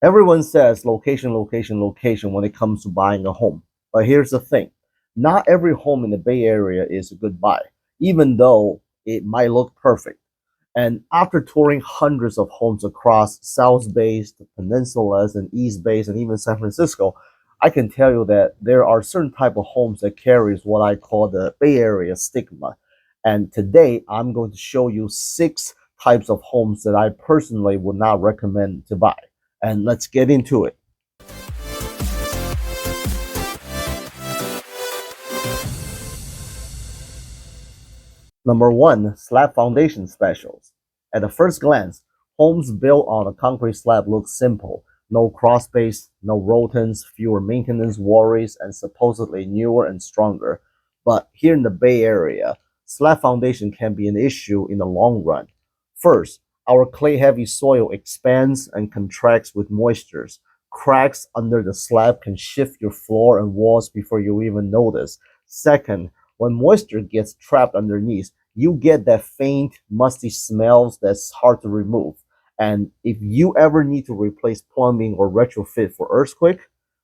Everyone says location, location, location when it comes to buying a home. But here's the thing. Not every home in the Bay Area is a good buy, even though it might look perfect. And after touring hundreds of homes across South Bay, the peninsulas, and East Bay, and even San Francisco, I can tell you that there are certain type of homes that carries what I call the Bay Area stigma. And today, I'm going to show you 6 types of homes that I personally would not recommend to buy. And let's get into it. Number 1, slab foundation specials. At the first glance, homes built on a concrete slab look simple. No cross space, no rodents, fewer maintenance worries, and supposedly newer and stronger. But here in the Bay Area, slab foundation can be an issue in the long run. First, our clay-heavy soil expands and contracts with moistures. Cracks under the slab can shift your floor and walls before you even notice. Second, when moisture gets trapped underneath, you get that faint, musty smells that's hard to remove. And if you ever need to replace plumbing or retrofit for earthquake,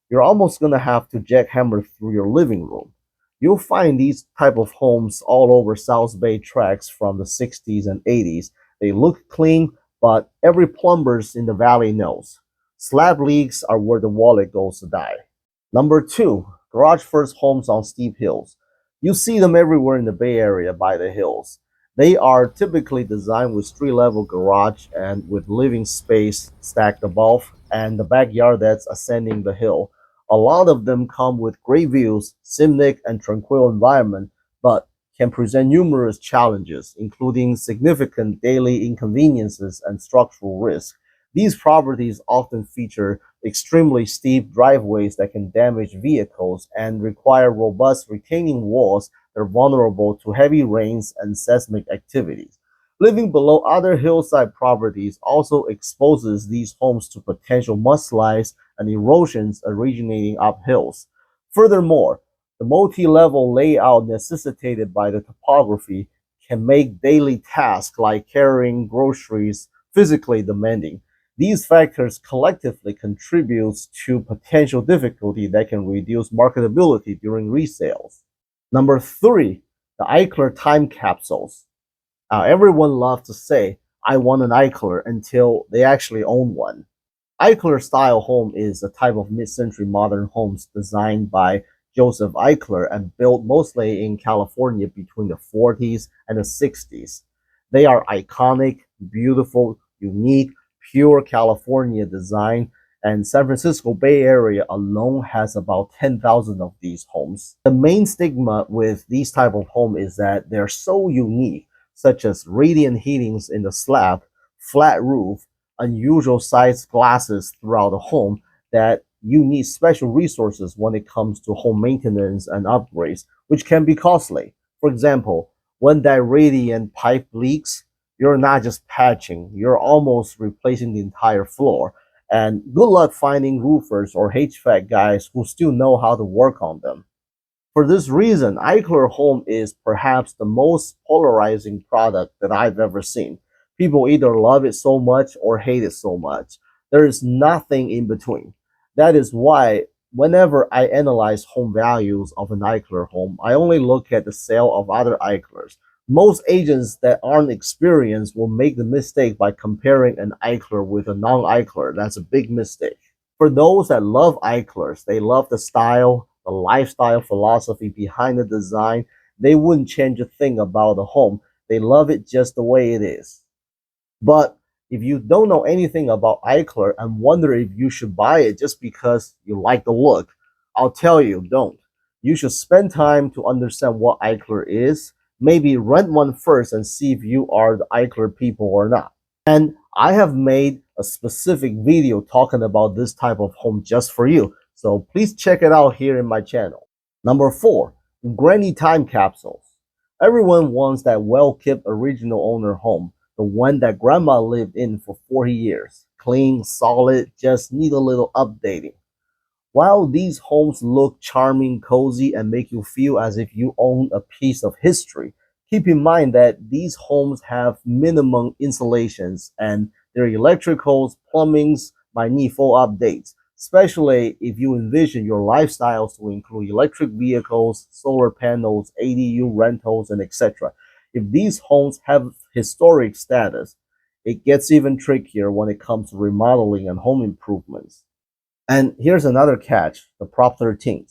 you're almost gonna have to jackhammer through your living room. You'll find these type of homes all over South Bay tracks from the 60s and 80s. They look clean, but every plumber's in the valley knows. Slab leaks are where the wallet goes to die. Number 2, garage first homes on steep hills. You see them everywhere in the Bay Area by the hills. They are typically designed with street-level garage and with living space stacked above and the backyard that's ascending the hill. A lot of them come with great views, scenic and tranquil environment, but can present numerous challenges, including significant daily inconveniences and structural risk. These properties often feature extremely steep driveways that can damage vehicles and require robust retaining walls that are vulnerable to heavy rains and seismic activities. Living below other hillside properties also exposes these homes to potential mudslides and erosions originating up hills. Furthermore, the multi-level layout necessitated by the topography can make daily tasks like carrying groceries physically demanding. These factors collectively contribute to potential difficulty that can reduce marketability during resales. Number 3, the Eichler time capsules. Everyone loves to say, I want an Eichler until they actually own one. Eichler style home is a type of mid-century modern homes designed by Joseph Eichler and built mostly in California between the 40s and the 60s. They are iconic, beautiful, unique, pure California design, and San Francisco Bay Area alone has about 10,000 of these homes. The main stigma with these type of home is that they're so unique, such as radiant heatings in the slab, flat roof, unusual sized glasses throughout the home, that you need special resources when it comes to home maintenance and upgrades, which can be costly. For example, when that radiant pipe leaks, you're not just patching, you're almost replacing the entire floor. And good luck finding roofers or HVAC guys who still know how to work on them. For this reason, Eichler Home is perhaps the most polarizing product that I've ever seen. People either love it so much or hate it so much. There is nothing in between. That is why whenever I analyze home values of an Eichler home, I only look at the sale of other Eichlers. Most agents that aren't experienced will make the mistake by comparing an Eichler with a non-Eichler. That's a big mistake. For those that love Eichlers, they love the style, the lifestyle philosophy behind the design. They wouldn't change a thing about the home. They love it just the way it is. But if you don't know anything about Eichler and wonder if you should buy it just because you like the look, I'll tell you, don't. You should spend time to understand what Eichler is. Maybe rent one first and see if you are the Eichler people or not. And I have made a specific video talking about this type of home just for you. So please check it out here in my channel. Number 4, granny time capsules. Everyone wants that well-kept original owner home, the one that grandma lived in for 40 years. Clean, solid, just need a little updating. While these homes look charming, cozy, and make you feel as if you own a piece of history, keep in mind that these homes have minimum insulations and their electricals, plumbings, might need full updates, especially if you envision your lifestyles to include electric vehicles, solar panels, ADU rentals, and etc. If these homes have historic status, it gets even trickier when it comes to remodeling and home improvements. And here's another catch, the Prop 13.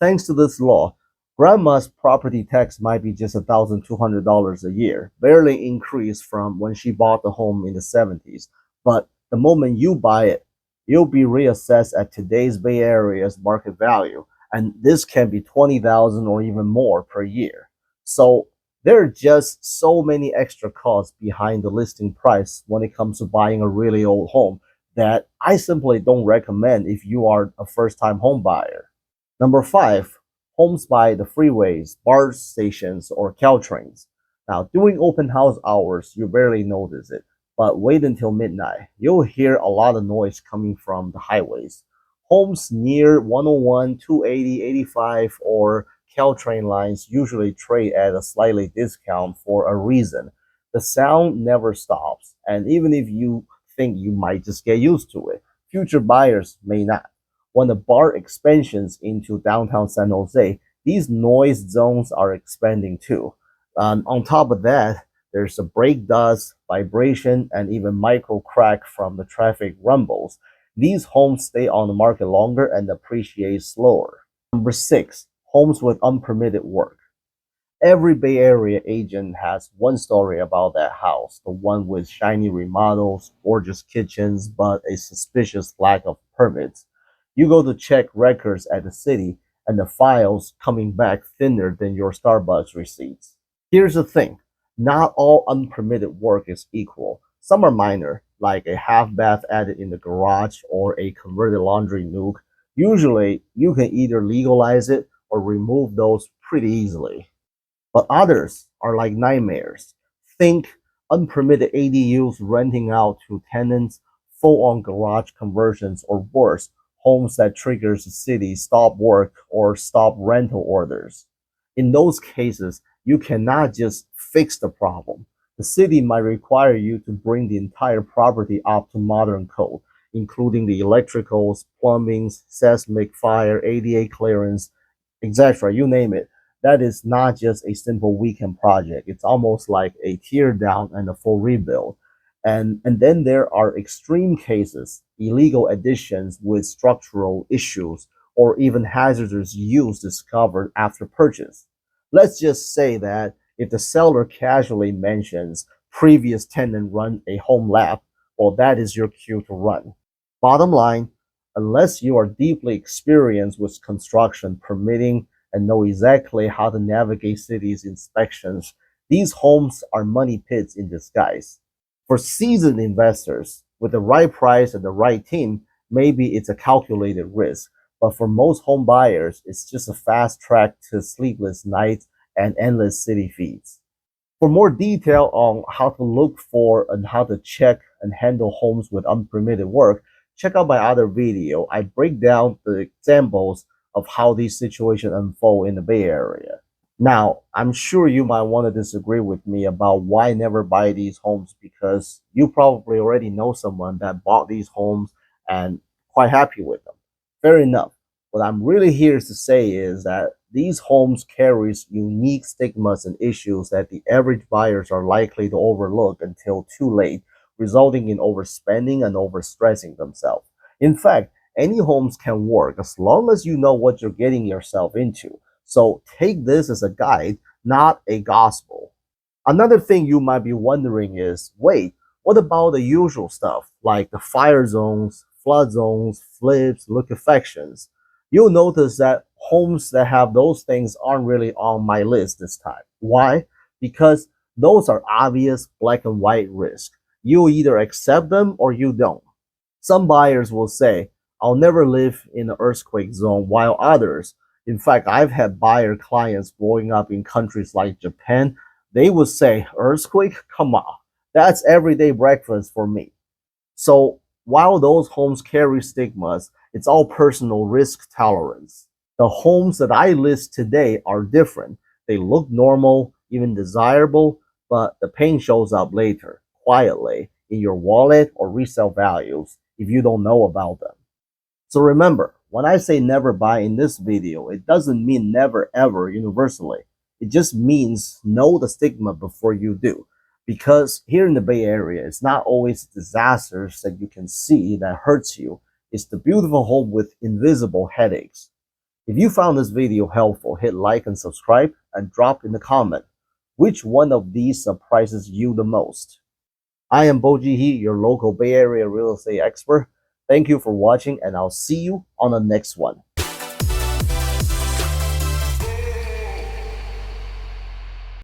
Thanks to this law, grandma's property tax might be just $1,200 a year, barely increased from when she bought the home in the 70s. But the moment you buy it, you'll be reassessed at today's Bay Area's market value, and this can be 20,000 or even more per year. So there are just so many extra costs behind the listing price when it comes to buying a really old home that I simply don't recommend if you are a first-time home buyer. Number five, homes by the freeways, BART stations, or Caltrains. Now, during open house hours, you barely notice it, but wait until midnight. You'll hear a lot of noise coming from the highways. Homes near 101, 280, 85, or Caltrain lines usually trade at a slightly discount for a reason. The sound never stops, and even if you think you might just get used to it, future buyers may not. When the BART expansions into downtown San Jose, these noise zones are expanding too. On top of that, there's a brake dust, vibration, and even micro crack from the traffic rumbles. These homes stay on the market longer and appreciate slower. Number six, homes with unpermitted work. Every Bay Area agent has one story about that house, the one with shiny remodels, gorgeous kitchens, but a suspicious lack of permits. You go to check records at the city, and the files coming back thinner than your Starbucks receipts. Here's the thing, not all unpermitted work is equal. Some are minor, like a half bath added in the garage or a converted laundry nook. Usually, you can either legalize it or remove those pretty easily. But others are like nightmares. Think unpermitted ADUs renting out to tenants, full-on garage conversions, or worse, homes that triggers the city stop work or stop rental orders. In those cases, you cannot just fix the problem. The city might require you to bring the entire property up to modern code, including the electricals, plumbings, seismic, fire, ADA clearance, etc. You name it. That is not just a simple weekend project. It's almost like a tear down and a full rebuild. And then there are extreme cases, illegal additions with structural issues, or even hazardous use discovered after purchase. Let's just say that if the seller casually mentions previous tenant run a home lab, well, that is your cue to run. Bottom line, unless you are deeply experienced with construction, permitting, and know exactly how to navigate cities inspections, these homes are money pits in disguise. For seasoned investors, with the right price and the right team, maybe it's a calculated risk. But for most home buyers, it's just a fast track to sleepless nights and endless city fees. For more detail on how to look for and how to check and handle homes with unpermitted work, check out my other video. I break down the examples of how these situations unfold in the Bay Area. Now, I'm sure you might want to disagree with me about why never buy these homes because you probably already know someone that bought these homes and quite happy with them. Fair enough. What I'm really here to say is that these homes carries unique stigmas and issues that the average buyers are likely to overlook until too late, resulting in overspending and overstressing themselves. In fact, any homes can work as long as you know what you're getting yourself into. So take this as a guide, not a gospel. Another thing you might be wondering is, wait, what about the usual stuff like the fire zones, flood zones, flips, liquefactions? You'll notice that homes that have those things aren't really on my list this time. Why? Because those are obvious black and white risks. You either accept them or you don't. Some buyers will say, I'll never live in an earthquake zone, while others, in fact, I've had buyer clients growing up in countries like Japan, they would say, earthquake? Come on, that's everyday breakfast for me. So while those homes carry stigmas, it's all personal risk tolerance. The homes that I list today are different. They look normal, even desirable, but the pain shows up later, quietly, in your wallet or resale values. if you don't know about them. So remember, when I say never buy in this video, it doesn't mean never ever universally. It just means know the stigma before you do. Because here in the Bay Area, it's not always disasters that you can see that hurts you. It's the beautiful home with invisible headaches. If you found this video helpful, hit like and subscribe and drop in the comment which one of these surprises you the most. I am Bojie He, your local Bay Area real estate expert. Thank you for watching, and I'll see you on the next one.